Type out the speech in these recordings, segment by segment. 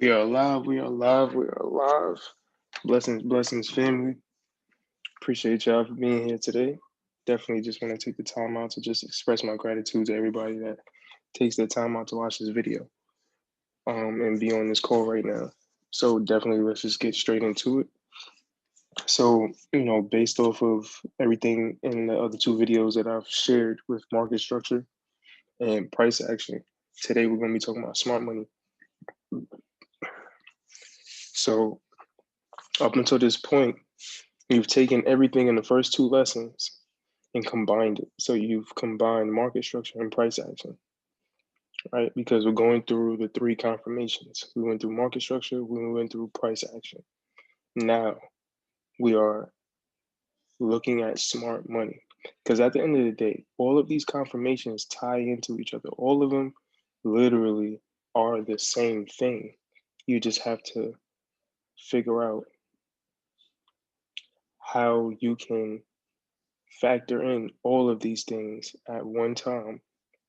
We are alive, we are alive, we are alive. Blessings, blessings, family. Appreciate y'all for being here today. Definitely just want to take the time out to just express my gratitude to everybody that takes their time out to watch this video and be on this call right now. So definitely let's just get straight into it. So, based off of everything in the other two videos that I've shared with market structure and price action, today we're going to be talking about smart money. So up until this point, you've taken everything in the first two lessons and combined it. So you've combined market structure and price action, right? Because we're going through the three confirmations. We went through market structure, we went through price action. Now we are looking at smart money. Because at the end of the day, all of these confirmations tie into each other. All of them literally are the same thing. You just have to figure out how you can factor in all of these things at one time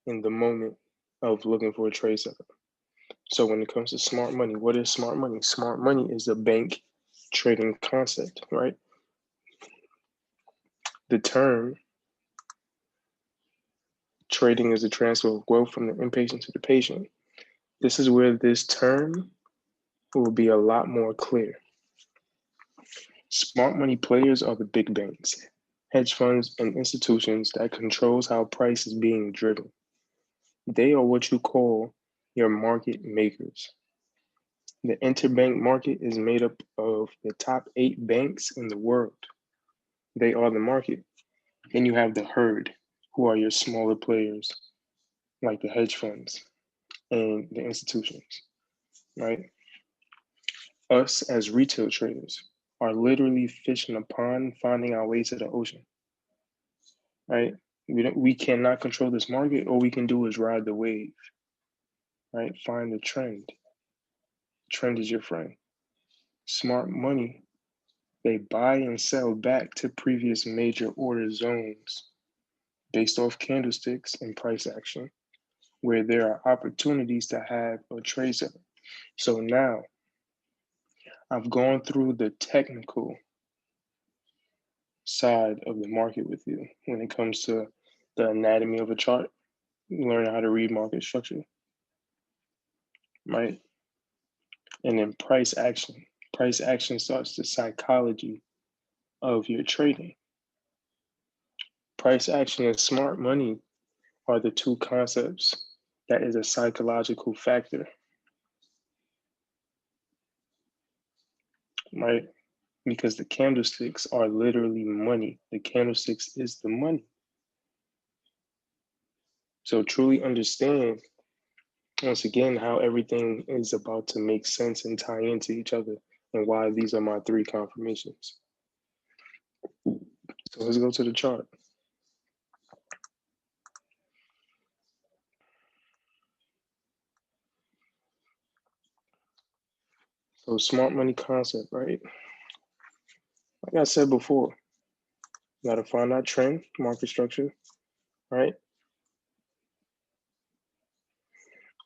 in the moment of looking for a trade setup. So when it comes to smart money, what is smart money? Smart money is a bank trading concept, right? The term trading is a transfer of wealth from the impatient to the patient. This is where this term will be a lot more clear. Smart money players are the big banks, hedge funds, and institutions that controls how price is being driven. They are what you call your market makers. The interbank market is made up of the top 8 banks in the world. They are the market. Then you have the herd, who are your smaller players, like the hedge funds and the institutions, right? Us as retail traders are literally fishing a pond, finding our way to the ocean, right? We cannot control this market. All we can do is ride the wave, right? Find the trend. Trend is your friend. Smart money, they buy and sell back to previous major order zones based off candlesticks and price action, where there are opportunities to have a trade setup. So now I've gone through the technical side of the market with you when it comes to the anatomy of a chart, learn how to read market structure, right? And then price action. Price action starts the psychology of your trading. Price action and smart money are the two concepts that is a psychological factor, right? Because the candlesticks are literally money. The candlesticks is the money. So truly understand, once again, how everything is about to make sense and tie into each other and why these are my 3 confirmations. So let's go to the chart. So smart money concept, right? Like I said before, you gotta find that trend, market structure, right?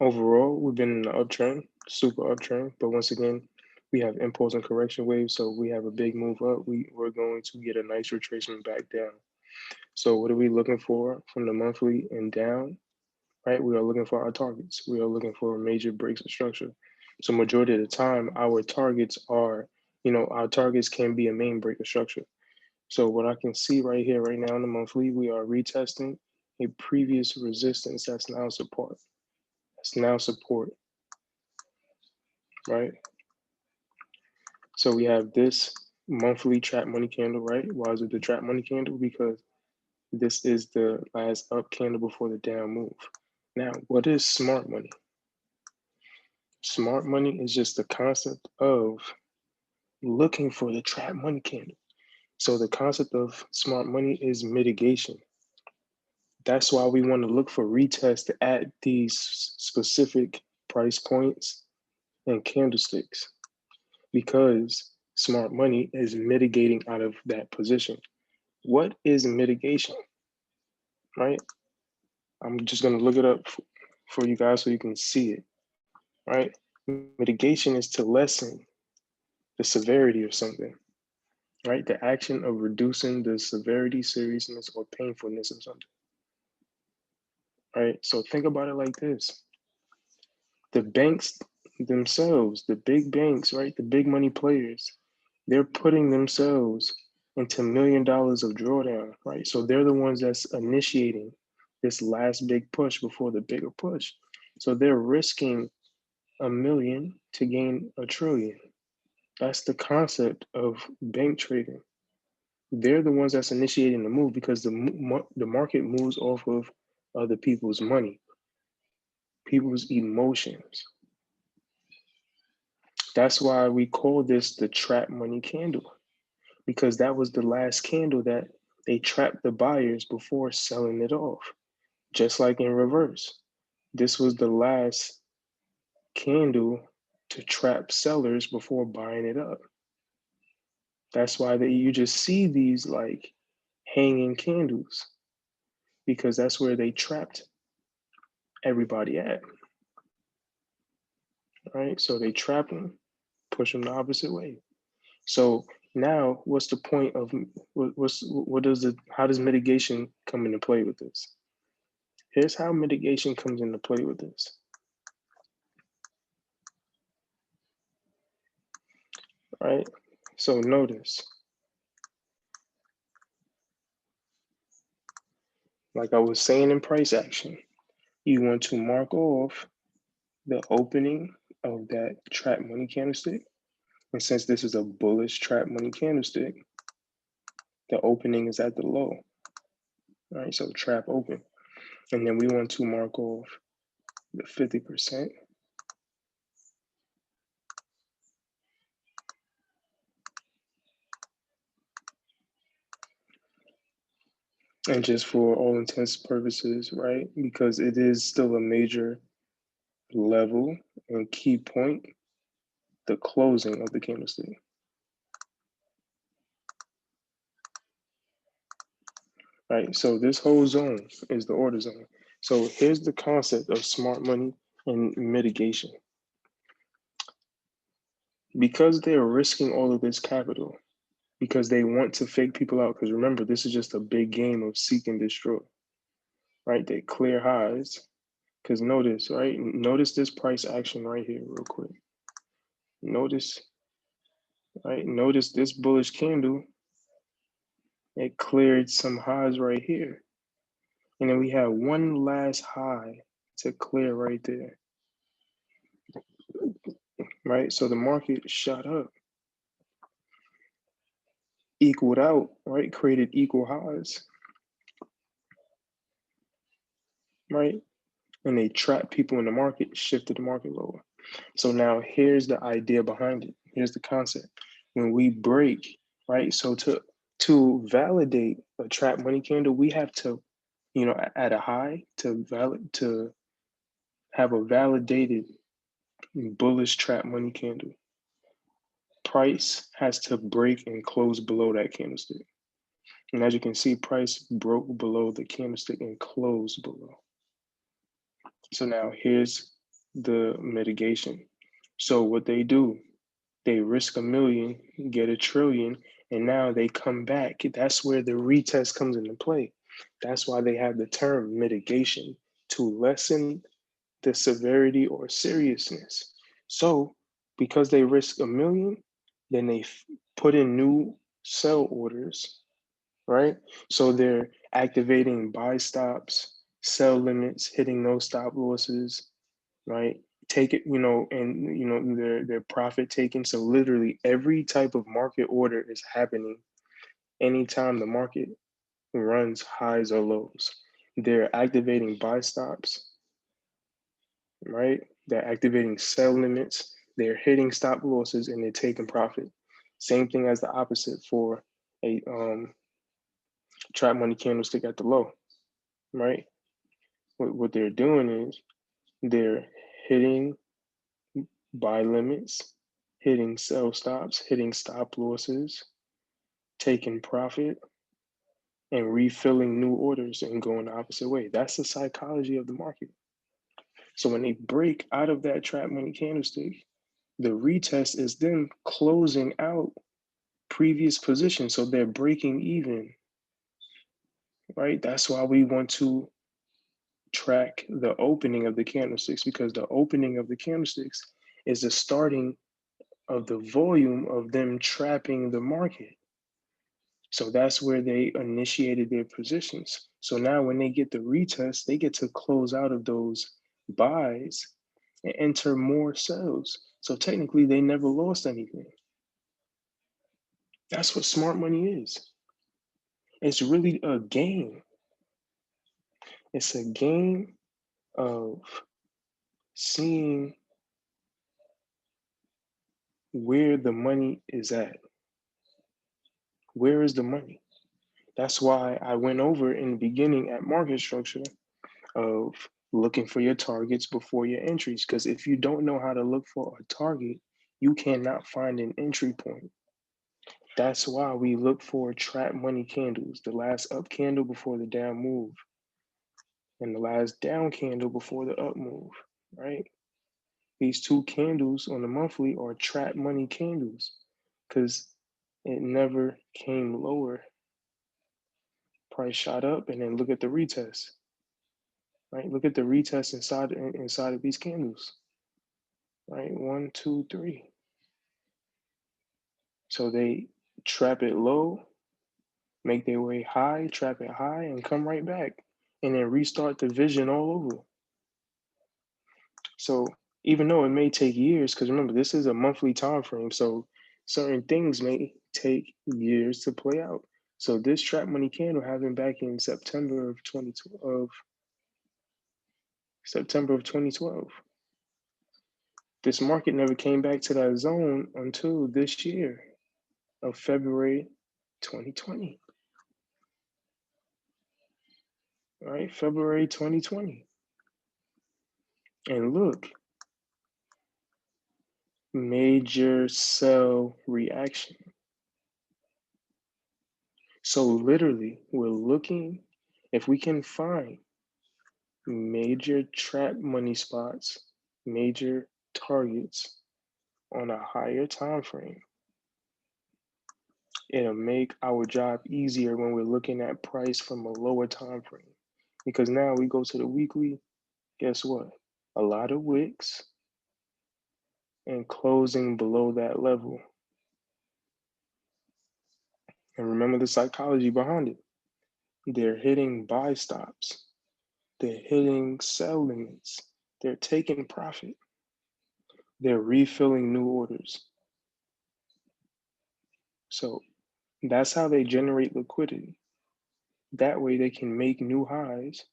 Overall, we've been in the uptrend, super uptrend, but once again, we have impulse and correction waves, so we have a big move up. We're going to get a nice retracement back down. So what are we looking for from the monthly and down, right? We are looking for our targets. We are looking for major breaks of structure. So majority of the time, our targets are, our targets can be a main break of structure. So what I can see right here, right now in the monthly, we are retesting a previous resistance that's now support. That's now support, right? So we have this monthly trap money candle, right? Why is it the trap money candle? Because this is the last up candle before the down move. Now, what is smart money? Smart money is just the concept of looking for the trap money candle. So the concept of smart money is mitigation. That's why we want to look for retest at these specific price points and candlesticks, because smart money is mitigating out of that position. What is mitigation, right? I'm just going to look it up for you guys so you can see it, right? Mitigation is to lessen the severity of something, right? The action of reducing the severity, seriousness, or painfulness of something, right? So think about it like this. The banks themselves, the big banks, right? The big money players, they're putting themselves into $1 million of drawdown, right? So they're the ones that's initiating this last big push before the bigger push. So they're risking $1 million to gain $1 trillion. That's the concept of bank trading. They're the ones that's initiating the move because the market moves off of other people's money, people's emotions. That's why we call this the trap money candle, because that was the last candle that they trapped the buyers before selling it off. Just like in reverse, this was the last candle to trap sellers before buying it up. That's why you just see these like hanging candles, because that's where they trapped everybody at, right? So they trap them, push them the opposite way. So now, what's the point of how does mitigation come into play with this? Here's how mitigation comes into play with this. Right? So notice, like I was saying in price action, you want to mark off the opening of that trap money candlestick. And since this is a bullish trap money candlestick, the opening is at the low. Right? So trap open. And then we want to mark off the 50%. And just for all intents and purposes, right? Because it is still a major level and key point, the closing of the candlestick. Right, so this whole zone is the order zone. So here's the concept of smart money and mitigation. Because they're risking all of this capital, because they want to fake people out, because remember, this is just a big game of seek and destroy, right? They clear highs, because notice, right? Notice this price action right here real quick. Notice, right? Notice this bullish candle, it cleared some highs right here. And then we have one last high to clear right there, right? So the market shot up, equaled out, right? Created equal highs, right? And they trapped people in the market, shifted the market lower. So now here's the idea behind it. Here's the concept. When we break, right? So to validate a trap money candle, we have to, at a high to have a validated bullish trap money candle. Price has to break and close below that candlestick. And as you can see, price broke below the candlestick and closed below. So now here's the mitigation. So what they do, they risk $1 million, get $1 trillion, and now they come back. That's where the retest comes into play. That's why they have the term mitigation, to lessen the severity or seriousness. So because they risk $1 million, then they put in new sell orders, right? So they're activating buy stops, sell limits, hitting those stop losses, right? Take it, and their profit taking. So literally every type of market order is happening anytime the market runs highs or lows. They're activating buy stops, right? They're activating sell limits, they're hitting stop losses, and they're taking profit. Same thing as the opposite for a trap money candlestick at the low, right? What they're doing is they're hitting buy limits, hitting sell stops, hitting stop losses, taking profit, and refilling new orders and going the opposite way. That's the psychology of the market. So when they break out of that trap money candlestick, the retest is them closing out previous positions. So they're breaking even, right? That's why we want to track the opening of the candlesticks, because the opening of the candlesticks is the starting of the volume of them trapping the market. So that's where they initiated their positions. So now when they get the retest, they get to close out of those buys and enter more sells. So technically they never lost anything. That's what smart money is. It's really a game. It's a game of seeing where the money is at. Where is the money? That's why I went over in the beginning at market structure of looking for your targets before your entries. Because if you don't know how to look for a target, you cannot find an entry point. That's why we look for trap money candles, the last up candle before the down move, and the last down candle before the up move, right? These two candles on the monthly are trap money candles because it never came lower. Price shot up, and then look at the retest, right? Look at the retest inside of these candles, right? 1, 2, 3. So they trap it low, make their way high, trap it high, and come right back, and then restart the vision all over. So even though it may take years, because remember, this is a monthly time frame, so certain things may take years to play out. So this trap money candle happened back in September of 2012. This market never came back to that zone until this year of February 2020. Right, February 2020. And look, major sell reaction. So literally, we're looking if we can find major trap money spots, major targets on a higher time frame. It'll make our job easier when we're looking at price from a lower time frame. Because now we go to the weekly, guess what? A lot of wicks and closing below that level. And remember the psychology behind it. They're hitting buy stops. They're hitting sell limits. They're taking profit. They're refilling new orders. So that's how they generate liquidity. That way they can make new highs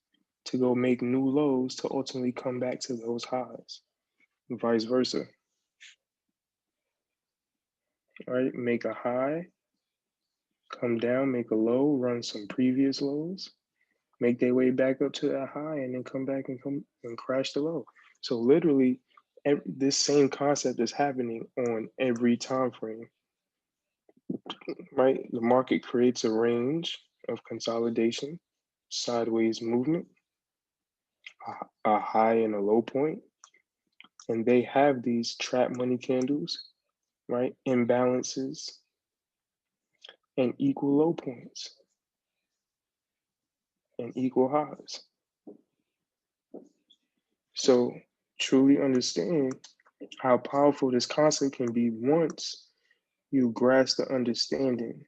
to go make new lows to ultimately come back to those highs, and vice versa. All right, make a high, come down, make a low, run some previous lows, make their way back up to that high, and then come back and crash the low. So literally, this same concept is happening on every time frame, right? The market creates a range of consolidation, sideways movement, a high and a low point, and they have these trap money candles, right? Imbalances and equal low points and equal highs. So truly understand how powerful this concept can be once you grasp the understanding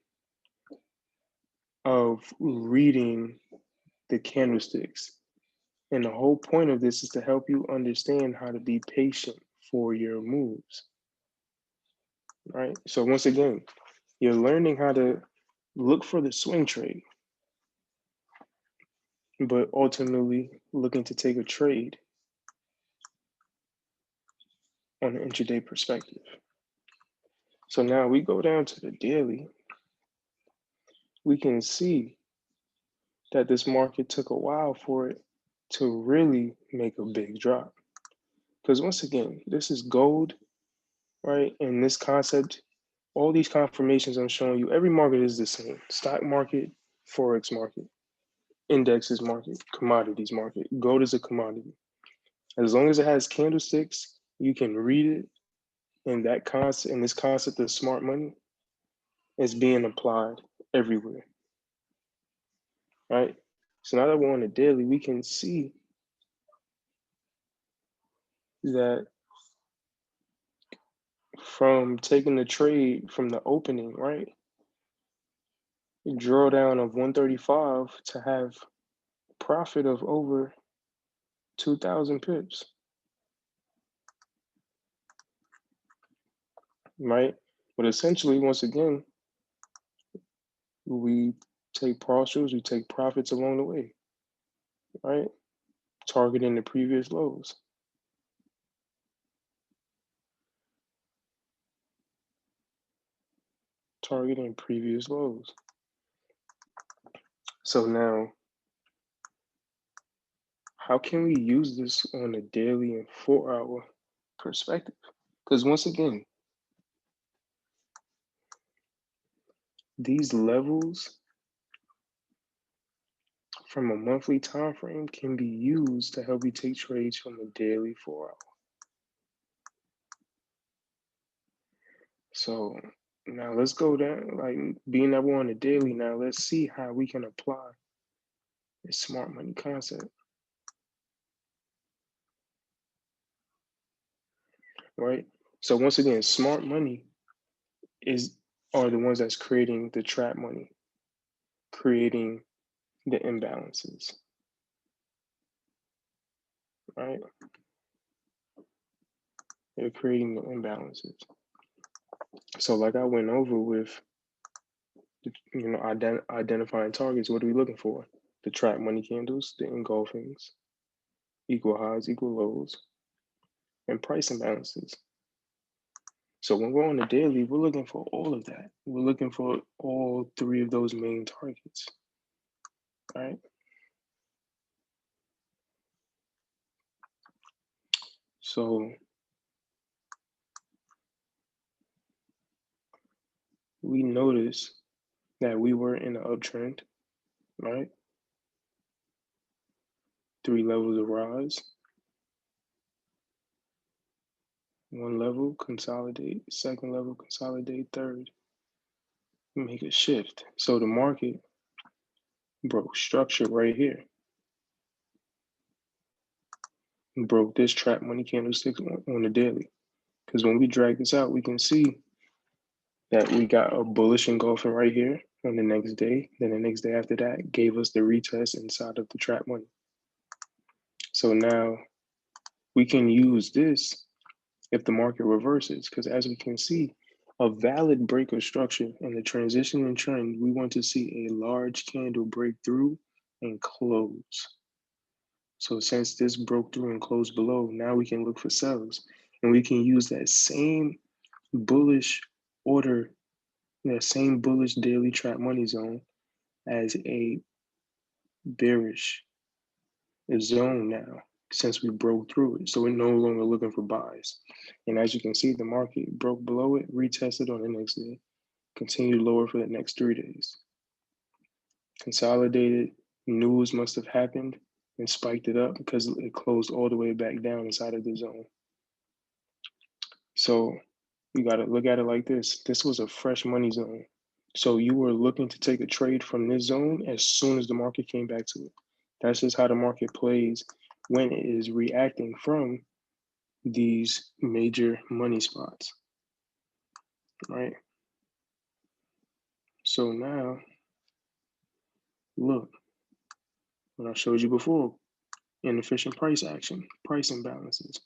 of reading the candlesticks. And the whole point of this is to help you understand how to be patient for your moves, right? So once again, you're learning how to look for the swing trade, but ultimately looking to take a trade on an intraday perspective. So now we go down to the daily. We can see that this market took a while for it to really make a big drop. Because once again, this is gold, right? And this concept, all these confirmations I'm showing you, every market is the same. Stock market, Forex market, indexes market, commodities market. Gold is a commodity. As long as it has candlesticks, you can read it, and this concept of smart money is being applied everywhere, right? So now that we're on the daily, we can see that from taking the trade from the opening, right? Drawdown of 135 to have profit of over 2,000 pips, right? But essentially, once again, we take partials, we take profits along the way, right? Targeting the previous lows. Targeting previous lows. So now, how can we use this on a daily and 4-hour perspective? Because once again, these levels from a monthly time frame can be used to help you take trades from a daily 4-hour. So now let's go down, like being that we're on a daily now, let's see how we can apply this smart money concept, right? So once again, smart money are the ones that's creating the trap money, creating the imbalances, right? They're creating the imbalances. So like I went over with, identifying targets, what are we looking for? The trap money candles, the engulfings, equal highs, equal lows, and price imbalances. So when we're on the daily, we're looking for all of that. We're looking for all three of those main targets, right? So we notice that we were in an uptrend, right? 3 levels of rise, 1 level, consolidate, 2nd level, consolidate, 3rd, make a shift. So the market broke structure right here. Broke this trap money candlestick on the daily. Because when we drag this out, we can see that we got a bullish engulfing right here on the next day. Then the next day after that gave us the retest inside of the trap money. So now we can use this if the market reverses, because as we can see, a valid break of structure in the transition and trend, we want to see a large candle break through and close. So since this broke through and closed below, now we can look for sells, and we can use that same bullish order, that same bullish daily trap money zone as a bearish zone now, since we broke through it. So we're no longer looking for buys. And as you can see, the market broke below it, retested on the next day, continued lower for the next 3 days. Consolidated, news must have happened, and spiked it up because it closed all the way back down inside of the zone. So you got to look at it like this. This was a fresh money zone. So you were looking to take a trade from this zone as soon as the market came back to it. That's just how the market plays when it is reacting from these major money spots, right? So now, look, what I showed you before, inefficient price action, price imbalances.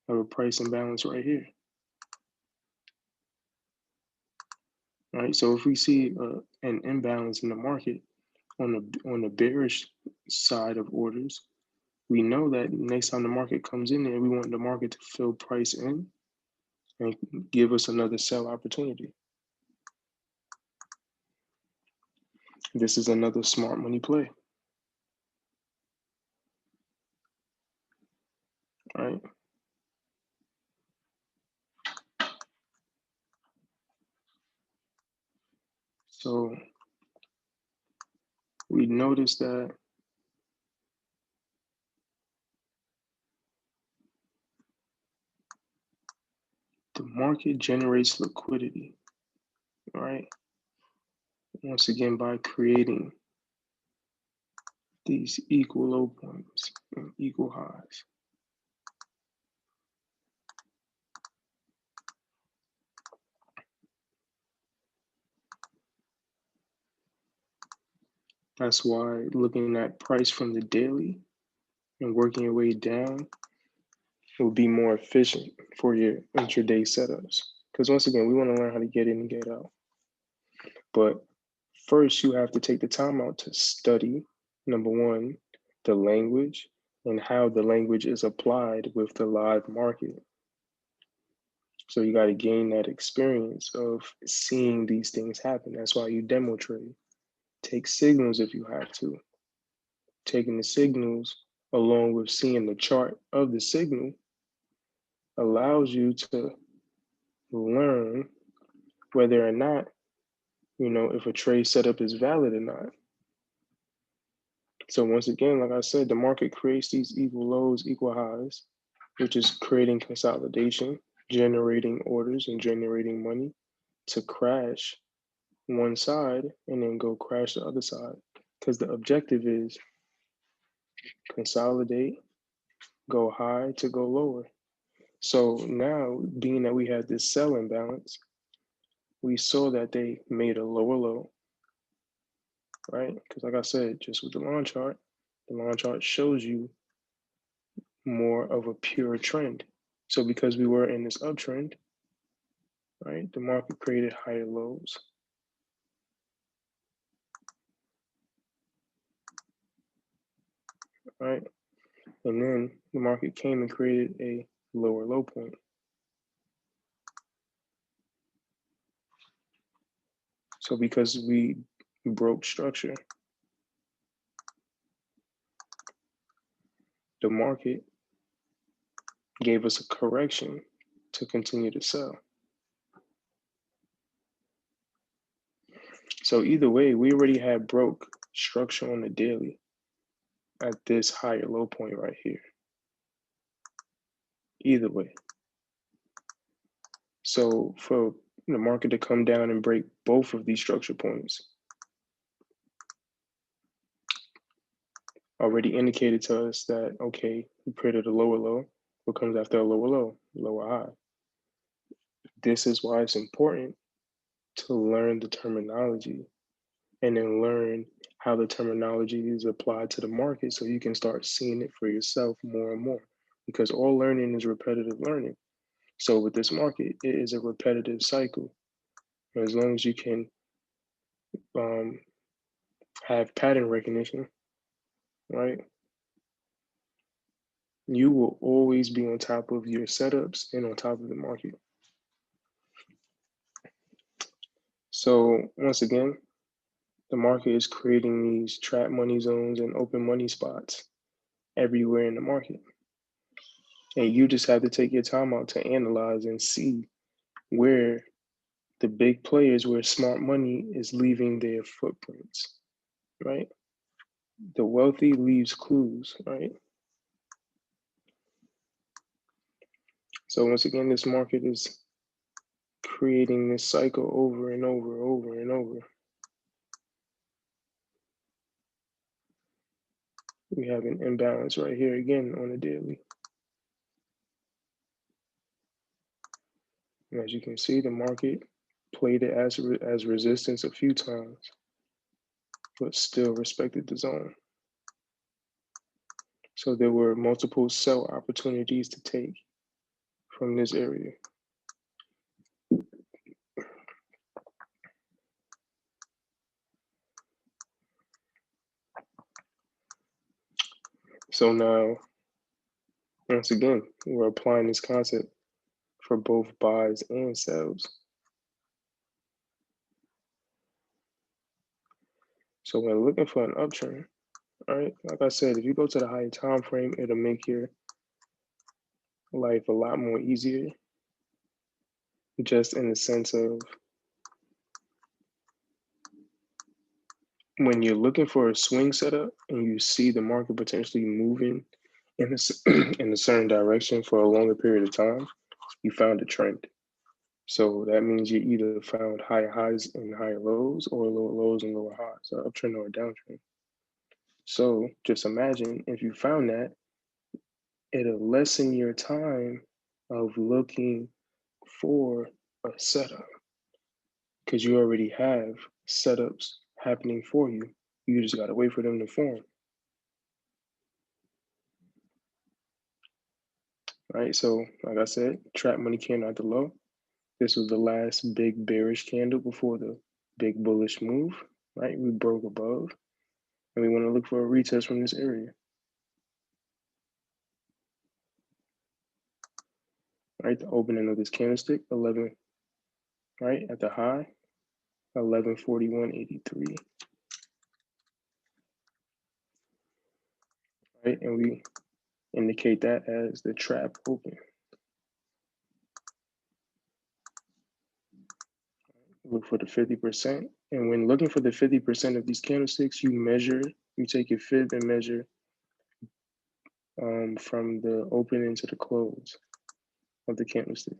I have a price imbalance right here, right? So if we see an imbalance in the market on the bearish side of orders, we know that next time the market comes in there, we want the market to fill price in and give us another sell opportunity. This is another smart money play, right? So we notice that The market generates liquidity, right? Once again, by creating these equal low points and equal highs. That's why looking at price from the daily and working your way down will be more efficient for your intraday setups. Because once again, we want to learn how to get in and get out. But first, you have to take the time out to study, number one, the language and how the language is applied with the live market. So you got to gain that experience of seeing these things happen. That's why you demo trade. Take signals if you have to. Taking the signals along with seeing the chart of the signal allows you to learn whether or not, if a trade setup is valid or not. So once again, like I said, the market creates these equal lows, equal highs, which is creating consolidation, generating orders and generating money to crash one side and then go crash the other side. Because the objective is consolidate, go high to go lower. So now, being that we had this sell imbalance, we saw that they made a lower low, right? Because like I said, just with the line chart shows you more of a pure trend. So because we were in this uptrend, right, the market created higher lows. Right? And then the market came and created a lower low point. So because we broke structure, the market gave us a correction to continue to sell. So either way, we already had broke structure on the daily at this higher low point right here. Either way. So for the market to come down and break both of these structure points already indicated to us that, okay, we created a lower low. What comes after a lower low? Lower high. This is why it's important to learn the terminology and then learn how the terminology is applied to the market so you can start seeing it for yourself more and more, because all learning is repetitive learning. So with this market, it is a repetitive cycle. As long as you can have pattern recognition, right, you will always be on top of your setups and on top of the market. So once again, the market is creating these trap money zones and open money spots everywhere in the market. And you just have to take your time out to analyze and see where the big players, where smart money is leaving their footprints, right? The wealthy leaves clues, right? So once again, this market is creating this cycle over and over and over. We have an imbalance right here again on the daily. And as you can see, the market played it as resistance a few times, but still respected the zone. So there were multiple sell opportunities to take from this area. So now, once again, we're applying this concept for both buys and sells. So when looking for an uptrend, all right, like I said, if you go to the higher time frame, it'll make your life a lot more easier, just in the sense of when you're looking for a swing setup and you see the market potentially moving in a certain direction for a longer period of time, you found a trend. So that means you either found higher highs and higher lows, or lower lows and lower highs, so uptrend or downtrend. So just imagine if you found that, it'll lessen your time of looking for a setup because you already have setups happening for you. You just got to wait for them to form. Right, so like I said, trap money candle at the low. This was the last big bearish candle before the big bullish move, right? We broke above, and we want to look for a retest from this area. Right, the opening of this candlestick, 11, right, at the high, 1141.83. Right, and we indicate that as the trap open. Look for the 50%. And when looking for the 50% of these candlesticks, you take your fib and measure from the opening to the close of the candlestick.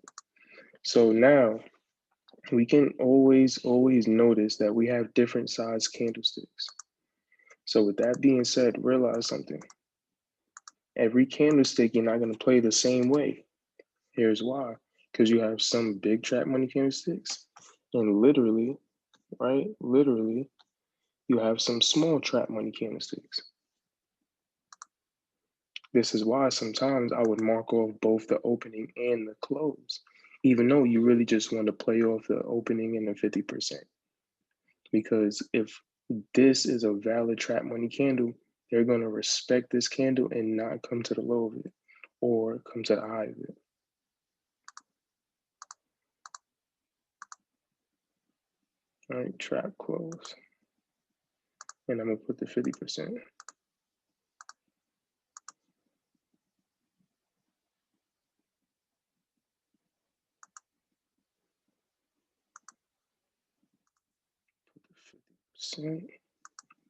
So now we can always notice that we have different size candlesticks. So with that being said, realize something. Every candlestick, you're not going to play the same way. Here's why. Because you have some big trap money candlesticks, and literally, right, you have some small trap money candlesticks. This is why sometimes I would mark off both the opening and the close, even though you really just want to play off the opening and the 50%. Because if this is a valid trap money candle, they're going to respect this candle and not come to the low of it or come to the high of it. All right, trap close. And I'm going to put the 50%.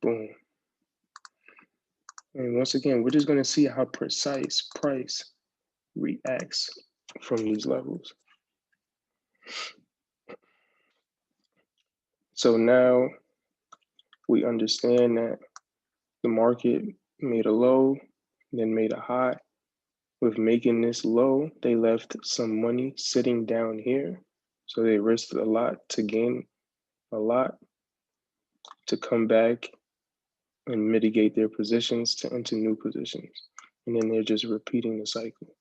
Boom. And once again, we're just going to see how precise price reacts from these levels. So now we understand that the market made a low, then made a high. With making this low, they left some money sitting down here. So they risked a lot to gain a lot to come back and mitigate their positions to enter new positions. And then they're just repeating the cycle.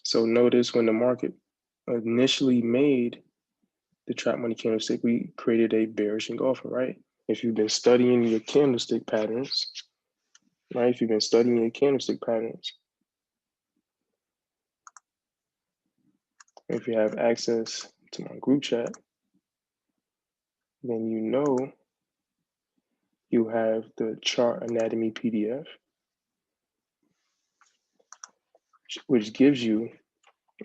So notice when the market initially made the trap money candlestick, we created a bearish engulfer, right? If you've been studying your candlestick patterns, right? If you've been studying your candlestick patterns, if you have access to my group chat, then you know you have the chart anatomy PDF, which gives you,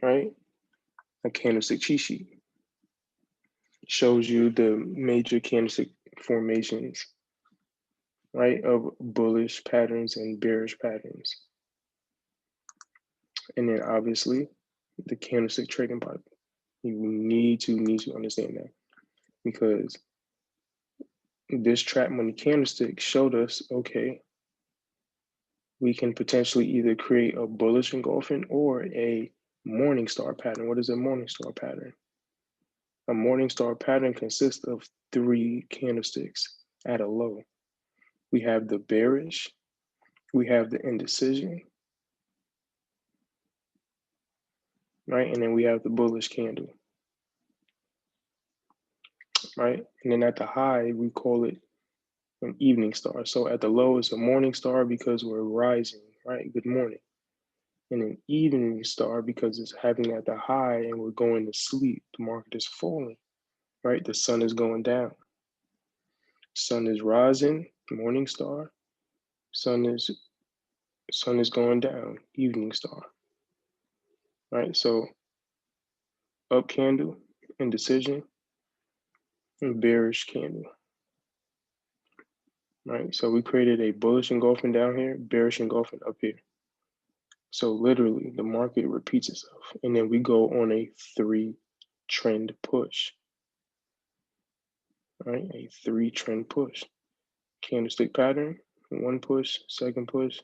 right, a candlestick cheat sheet. It shows you the major candlestick formations, right, of bullish patterns and bearish patterns. And then obviously the candlestick trading part. You need to understand that, because this trap money candlestick showed us, okay, we can potentially either create a bullish engulfing or a Morningstar pattern. What is a Morningstar pattern? A Morningstar pattern consists of 3 candlesticks at a low. We have the bearish, we have the indecision, right? And then we have the bullish candle, right? And then at the high, we call it an evening star. So at the low, it's a morning star because we're rising, right? Good morning. And an evening star because it's happening at the high and we're going to sleep. The market is falling, right? The sun is going down. Sun is rising, morning star. Sun is going down, evening star, right? So up candle, indecision, and bearish candle, right? So we created a bullish engulfing down here, bearish engulfing up here. So literally the market repeats itself. And then we go on a 3 trend push, right? A 3 trend push. Candlestick pattern, 1 push, 2nd push,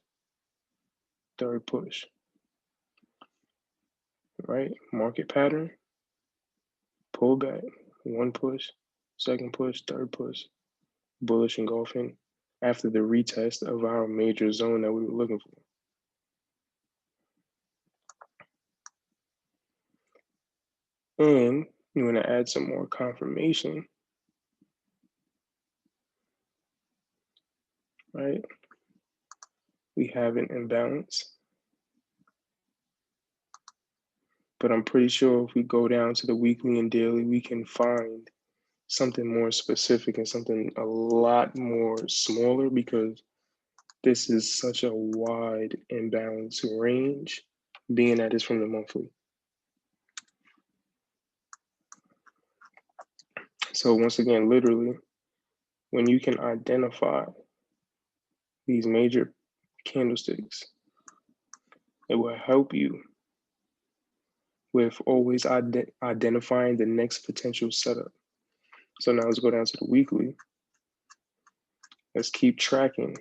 3rd push, right? Market pattern, pullback, 1 push, 2nd push, 3rd push, bullish engulfing after the retest of our major zone that we were looking for. And you want to add some more confirmation, right? We have an imbalance, but I'm pretty sure if we go down to the weekly and daily, we can find something more specific and something a lot more smaller, because this is such a wide imbalance range, being that it's from the monthly. So once again, literally, when you can identify these major candlesticks, it will help you with always identifying the next potential setup. So now let's go down to the weekly. Let's keep tracking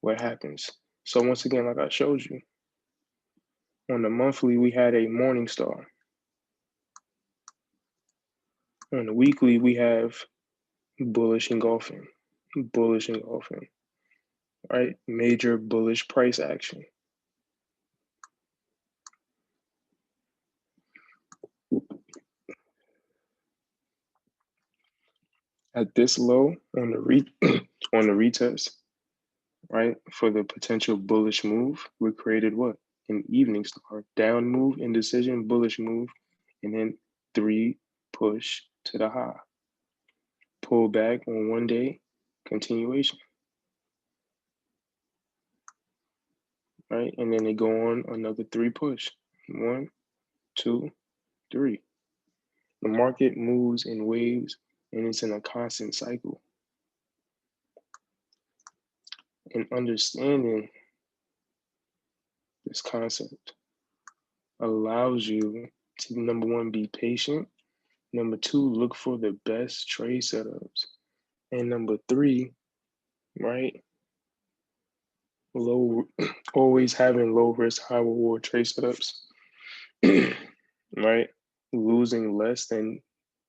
what happens. So once again, like I showed you, on the monthly, we had a Morningstar. On the weekly, we have bullish engulfing, right? Major bullish price action. At this low on the on the retest, right? For the potential bullish move, we created what? An evening star, down move, indecision, bullish move, and then 3 push to the high. Pull back on 1 day, continuation, right? And then they go on another 3 push. 1, 2, 3. The market moves in waves and it's in a constant cycle. And understanding this concept allows you to, number 1, be patient. Number 2, look for the best trade setups. And number 3, right? Always having low risk, high reward trade setups, right? Losing less than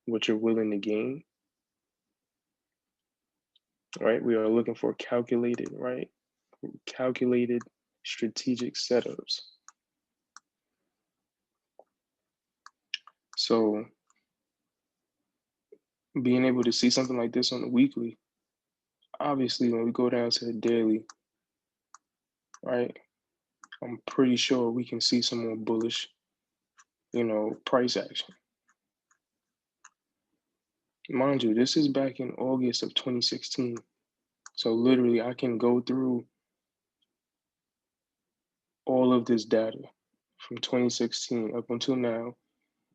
what you're willing to gain, right? We are looking for calculated, right? Calculated strategic setups. So being able to see something like this on the weekly, obviously when we go down to the daily, right? I'm pretty sure we can see some more bullish, price action. Mind you, this is back in August of 2016. So literally I can go through all of this data from 2016 up until now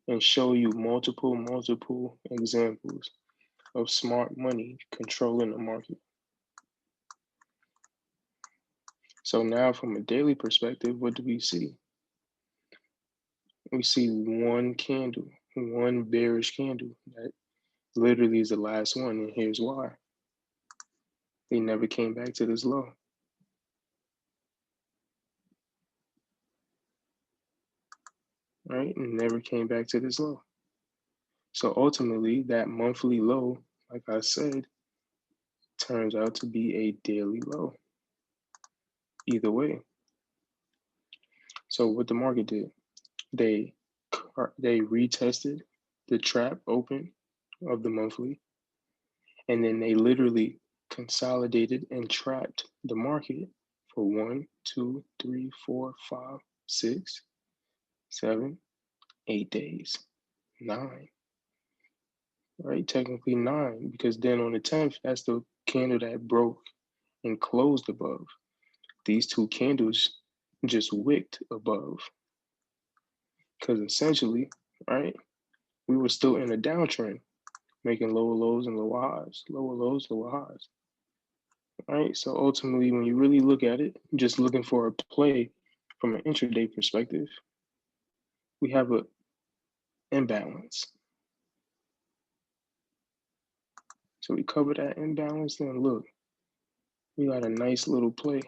and show you multiple examples of smart money controlling the market. So now from a daily perspective, what do we see? We see one candle, one bearish candle that literally is the last one, and here's why. They never came back to this low. Right? Never came back to this low. So ultimately, that monthly low, like I said, turns out to be a daily low. Either way. So what the market did, they retested the trap open of the monthly, and then they literally consolidated and trapped the market for 1, 2, 3, 4, 5, 6, 7, 8 days, 9, right? Technically 9, because then on the 10th, that's the candle that broke and closed above. These 2 candles just wicked above, because essentially, right, we were still in a downtrend. making lower lows and lower highs, lower lows, lower highs. All right, so ultimately, when you really look at it, just looking for a play from an intraday perspective, we have an imbalance. So we cover that imbalance, then look, we got a nice little play.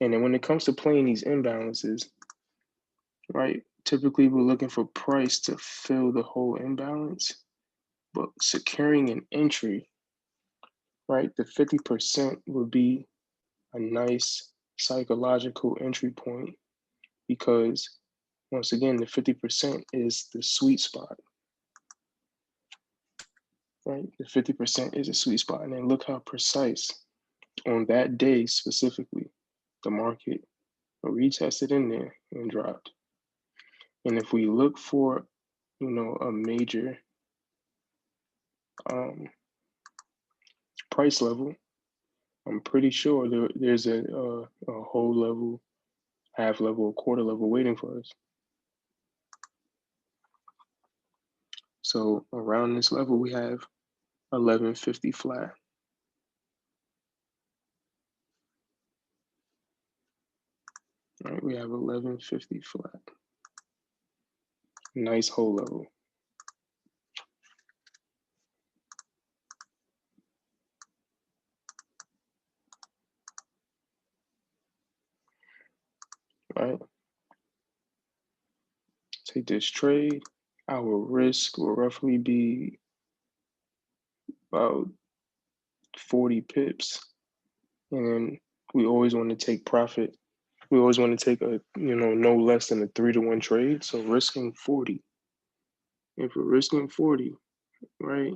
And then when it comes to playing these imbalances, right, typically we're looking for price to fill the whole imbalance, but securing an entry, right, the 50% would be a nice psychological entry point because once again, the 50% is the sweet spot, right? The 50% is a sweet spot. And then look how precise on that day specifically, the market retested in there and dropped. And if we look for, a major price level, I'm pretty sure there's a whole level, half level, quarter level waiting for us. So around this level, we have 1150 flat. Right, we have 1150 flat. Nice whole level. Right. Take this trade. Our risk will roughly be about 40 pips. And then we always want to take profit. We always want to take a, no less than a 3-to-1 trade. So risking 40. If we're risking 40, right,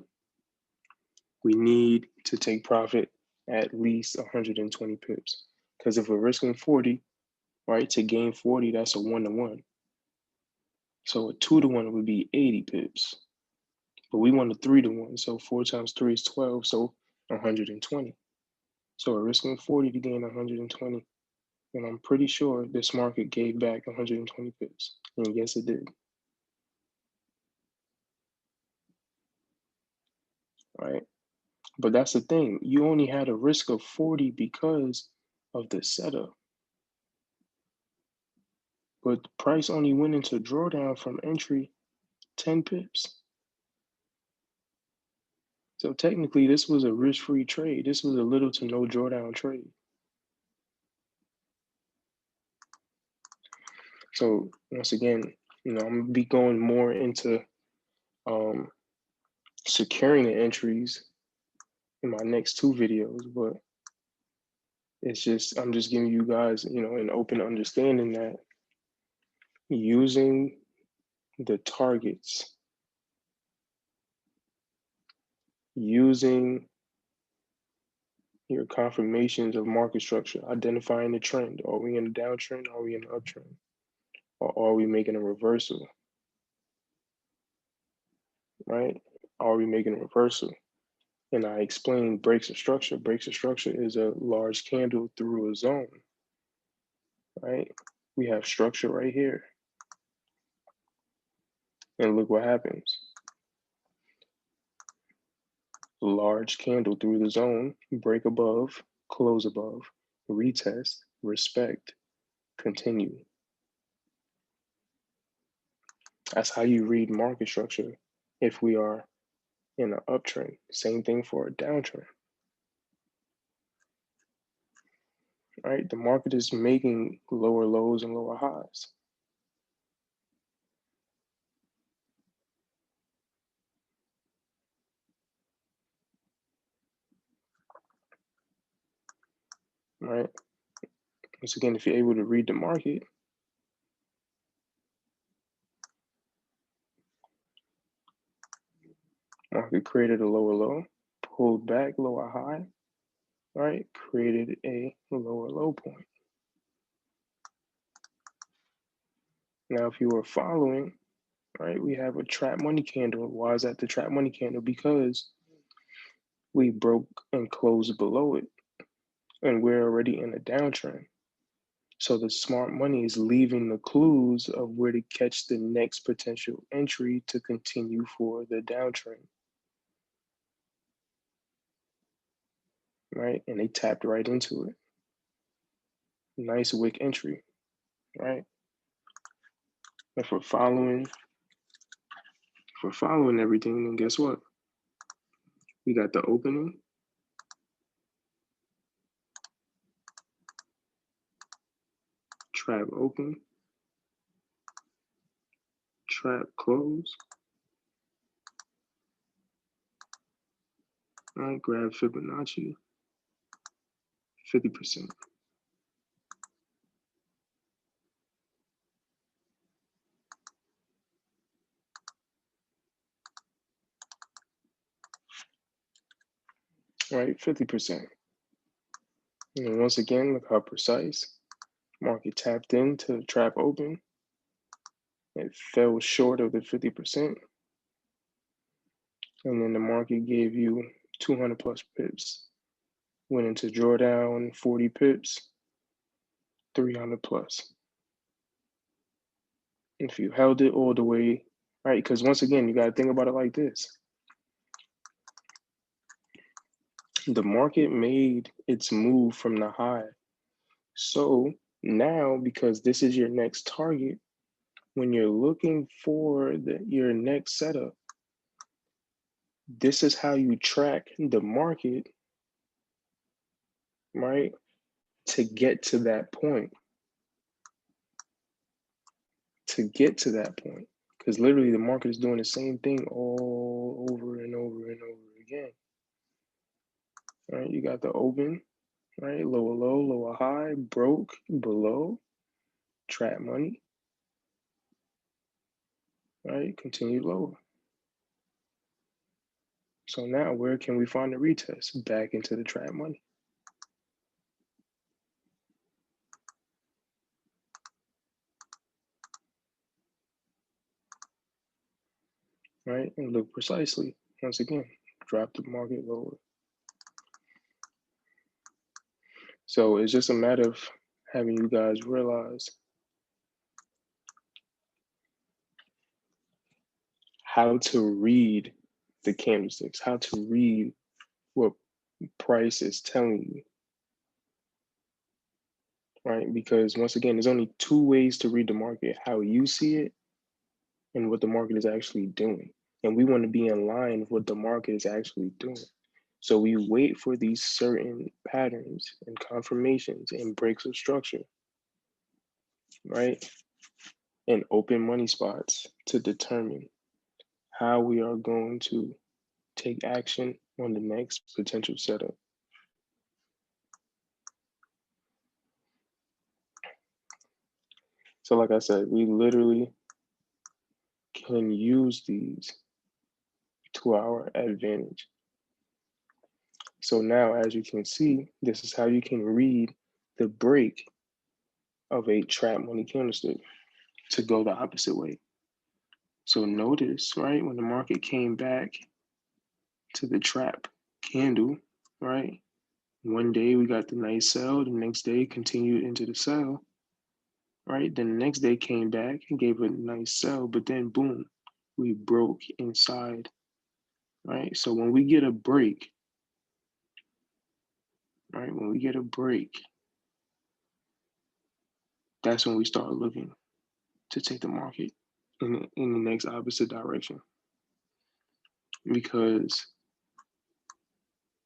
we need to take profit at least 120 pips. Because if we're risking 40, right, to gain 40, that's a 1-to-1. So a 2-to-1 would be 80 pips. But we want a 3-to-1. So 4 times 3 is 12. So 120. So we're risking 40 to gain 120. And I'm pretty sure this market gave back 120 pips. And yes, it did. Right. But that's the thing. You only had a risk of 40 because of the setup. But the price only went into drawdown from entry 10 pips. So technically, this was a risk-free trade. This was a little to no drawdown trade. So once again, I'm gonna be going more into securing the entries in my next 2 videos, but I'm just giving you guys, an open understanding that using the targets, using your confirmations of market structure, identifying the trend. Are we in a downtrend? Are we in an uptrend? Or are we making a reversal? Right? Are we making a reversal? And I explained breaks of structure. Breaks of structure is a large candle through a zone. Right? We have structure right here. And look what happens. Large candle through the zone, break above, close above, retest, respect, continue. That's how you read market structure if we are in an uptrend. Same thing for a downtrend. Right? The market is making lower lows and lower highs. Right? Once again, if you're able to read the market, market created a lower low, pulled back, lower high, right? Created a lower low point. Now, if you were following, right, we have a trap money candle. Why is that the trap money candle? Because we broke and closed below it, and we're already in a downtrend. So the smart money is leaving the clues of where to catch the next potential entry to continue for the downtrend. right? And they tapped right into it. Nice wick entry, right? If we're following everything, then guess what? We got the opening, trap open, trap close. All right, grab Fibonacci, 50%. All right, 50%. And once again, look how precise. Market tapped into the trap open. It fell short of the 50%. And then the market gave you 200 plus pips. Went into drawdown, 40 pips, 300 plus. If you held it all the way, right? Because once again, you got to think about it like this. The market made its move from the high. So now, because this is your next target, when you're looking for your next setup, this is how you track the market, right? To get to that point. Because literally the market is doing the same thing all over and over and over again. Right? You got the open, right? Lower low, lower high, broke below, trap money, right? Continue lower. So now where can we find the retest? Back into the trap money. Right? And look precisely, once again, drop the market lower. So it's just a matter of having you guys realize how to read the candlesticks, how to read what price is telling you, right? Because once again, there's only two ways to read the market: how you see it and what the market is actually doing. And we want to be in line with what the market is actually doing. So we wait for these certain patterns and confirmations and breaks of structure, right? And open money spots to determine how we are going to take action on the next potential setup. So like I said, we literally can use these to our advantage. So now, as you can see, this is how you can read the break of a trap money candlestick to go the opposite way. So notice, right, when the market came back to the trap candle, right, one day we got the nice sell, the next day continued into the sell, right? Then the next day came back and gave a nice sell, but then boom, we broke inside, right? So when we get a break, right, when we get a break, that's when we start looking to take the market in the next opposite direction. Because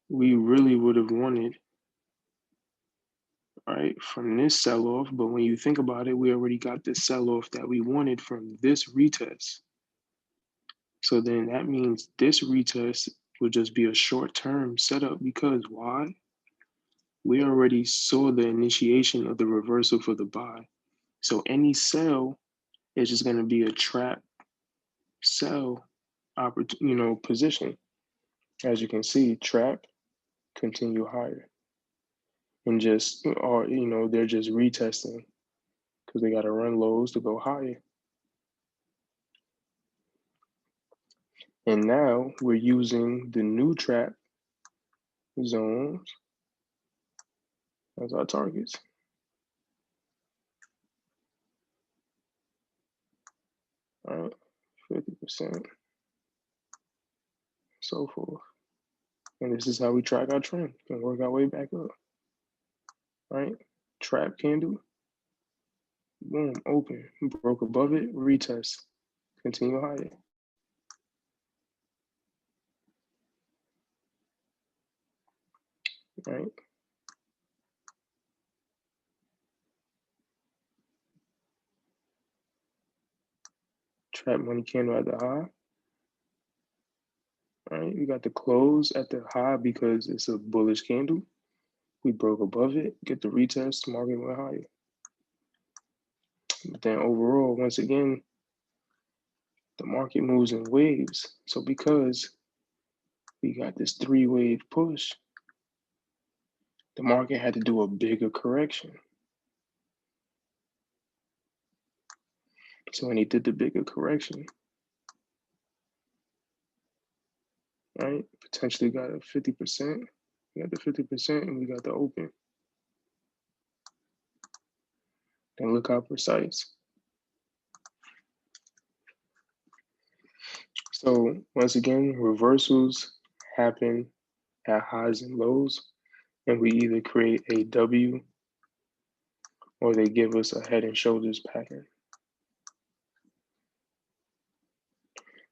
we really would have wanted, right, from this sell-off, but when you think about it, we already got this sell-off that we wanted from this retest. So then that means this retest will just be a short-term setup, because why? We already saw the initiation of the reversal for the buy. So any sell is just going to be a trap sell position. As you can see, trap, continue higher, and just, or they're just retesting because they got to run lows to go higher. And now we're using the new trap zones as our targets. All right, 50%, so forth. And this is how we track our trend and work our way back up, right? Trap candle, boom, open, broke above it, retest, continue higher. Right? Trap money candle at the high. Right? We got the close at the high because it's a bullish candle. We broke above it, get the retest, market went higher. But then overall, once again, the market moves in waves. So because we got this 3-wave push, the market had to do a bigger correction. So when he did the bigger correction, right, potentially got a 50%. We got the 50% and we got the open. And look how precise. So once again, reversals happen at highs and lows, and we either create a W or they give us a head and shoulders pattern.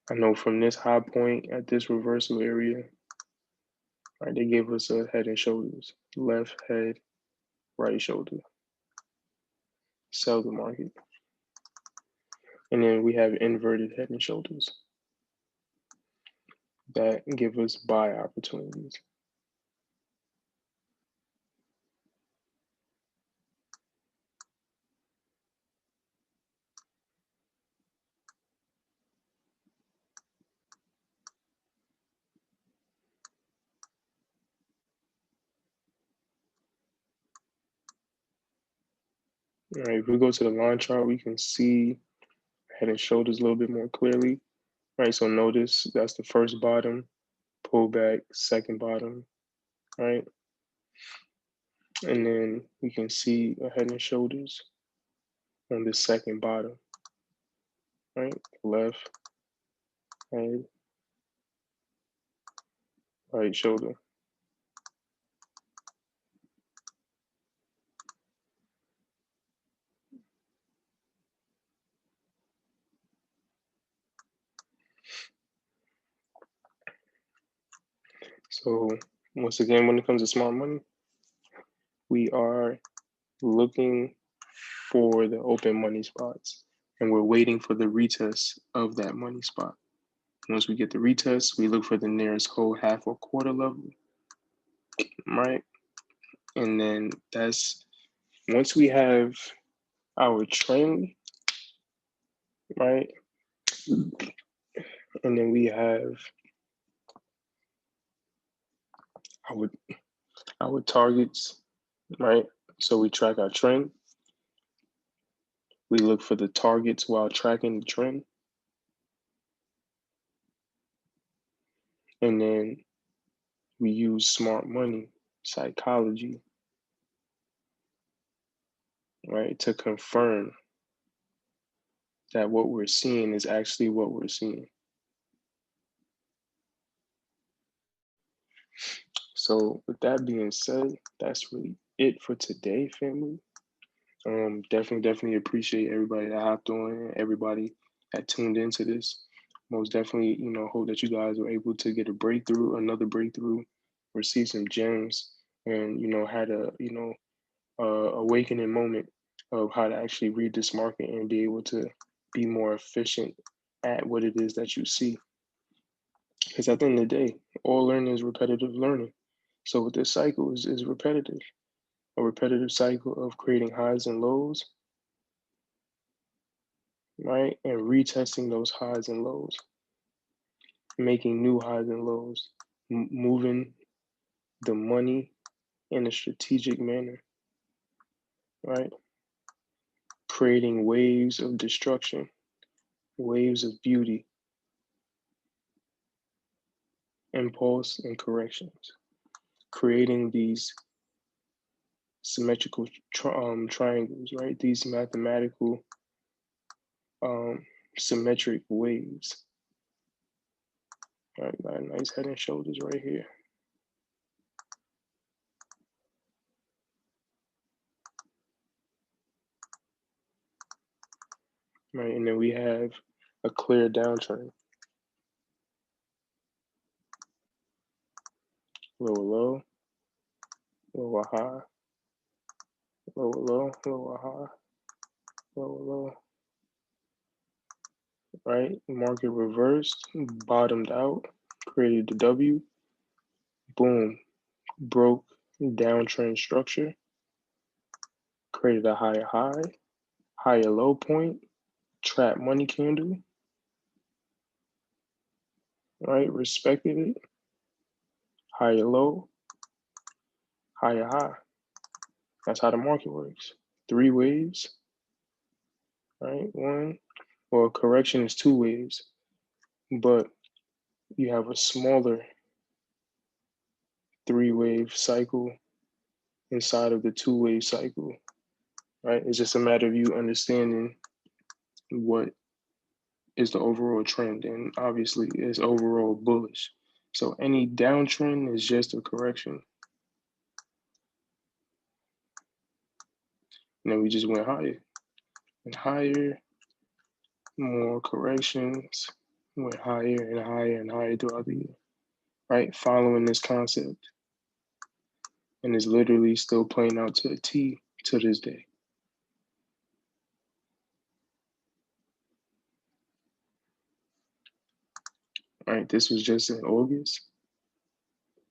I know from this high point at this reversal area, right, they gave us a head and shoulders, left head, right shoulder, sell the market. And then we have inverted head and shoulders that give us buy opportunities. All right, if we go to the line chart, we can see head and shoulders a little bit more clearly. Right, so notice that's the first bottom, pull back, second bottom, right? And then we can see a head and shoulders on the second bottom, right? Left, head, right shoulder. So once again, when it comes to smart money, we are looking for the open money spots and we're waiting for the retest of that money spot. Once we get the retest, we look for the nearest whole, half, or quarter level, right? And then that's, once we have our trend, right? And then we have our targets, right? So we track our trend. We look for the targets while tracking the trend. And then we use smart money, psychology, right, to confirm that what we're seeing is actually what we're seeing. So with that being said, that's really it for today, family. Definitely appreciate everybody that hopped on, everybody that tuned into this. Most definitely, hope that you guys were able to get a breakthrough, another breakthrough, receive some gems, and had a awakening moment of how to actually read this market and be able to be more efficient at what it is that you see. Because at the end of the day, all learning is repetitive learning. So with this cycle is repetitive, a repetitive cycle of creating highs and lows, right? And retesting those highs and lows, making new highs and lows, moving the money in a strategic manner, right? Creating waves of destruction, waves of beauty, impulse, and corrections, creating these symmetrical triangles, right? These mathematical symmetric waves. All right, got a nice head and shoulders right here. right? And then we have a clear downtrend. Lower low, lower high, lower low, lower high, lower low, right? Market reversed, bottomed out, created the W, boom, broke downtrend structure, created a higher high, higher low point, trap money candle, right? Respected it, higher low, higher high. That's how the market works. 3 waves, right? One, well, correction is 2 waves, but you have a smaller 3-wave cycle inside of the 2-wave cycle, right? It's just a matter of you understanding what is the overall trend, and obviously it's overall bullish. So any downtrend is just a correction. And then we just went higher and higher, more corrections, went higher and higher and higher throughout the year, right? Following this concept. And it's literally still playing out to a T to this day. All right, this was just in August.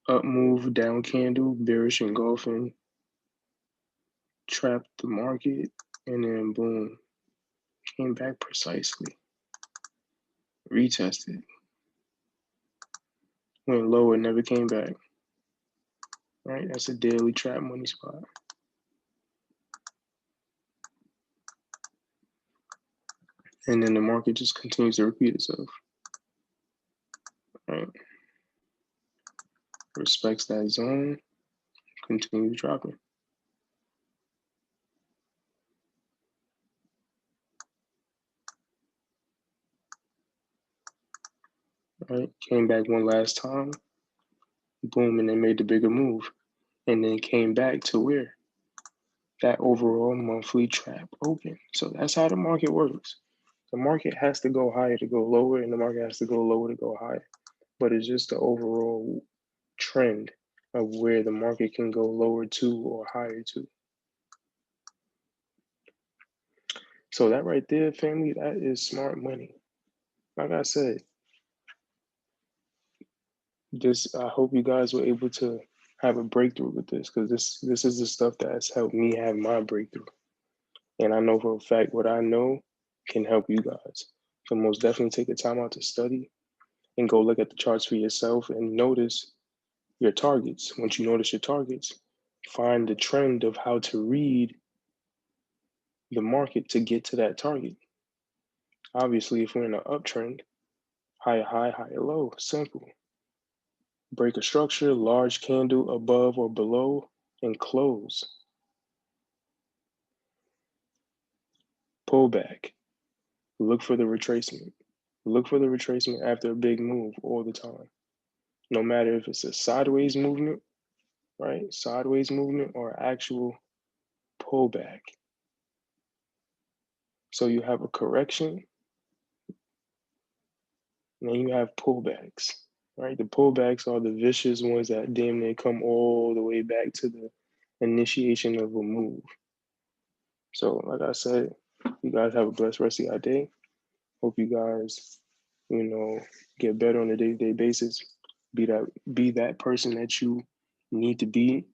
Up move, down candle, bearish engulfing, trapped the market, and then boom, came back precisely. Retested. Went lower, never came back. Right, that's a daily trap money spot. And then the market just continues to repeat itself. Right. Respects that zone, continues dropping. Right, came back one last time, boom, and they made the bigger move. And then came back to where? That overall monthly trap open. So that's how the market works. The market has to go higher to go lower, and the market has to go lower to go higher. But it's just the overall trend of where the market can go lower to or higher to. So that right there, family, that is smart money. Like I said, I hope you guys were able to have a breakthrough with this, because this is the stuff that's helped me have my breakthrough. And I know for a fact what I know can help you guys. So most definitely take the time out to study and go look at the charts for yourself and notice your targets. Once you notice your targets, find the trend of how to read the market to get to that target. Obviously, if we're in an uptrend, higher high, higher low, simple. Break a structure, large candle above or below, and close. Pull back. Look for the retracement. Look for the retracement after a big move all the time. No matter if it's a sideways movement, right? Sideways movement or actual pullback. So you have a correction, and then you have pullbacks, right? The pullbacks are the vicious ones that damn near come all the way back to the initiation of a move. So like I said, you guys have a blessed rest of your day. Hope you guys, get better on a day-to-day basis. Be that person that you need to be,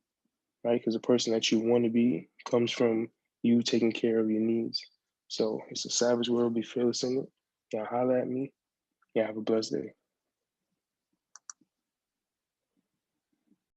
right? Because the person that you want to be comes from you taking care of your needs. So it's a savage world. Be fearless in it. Y'all holler at me. Yeah, have a blessed day.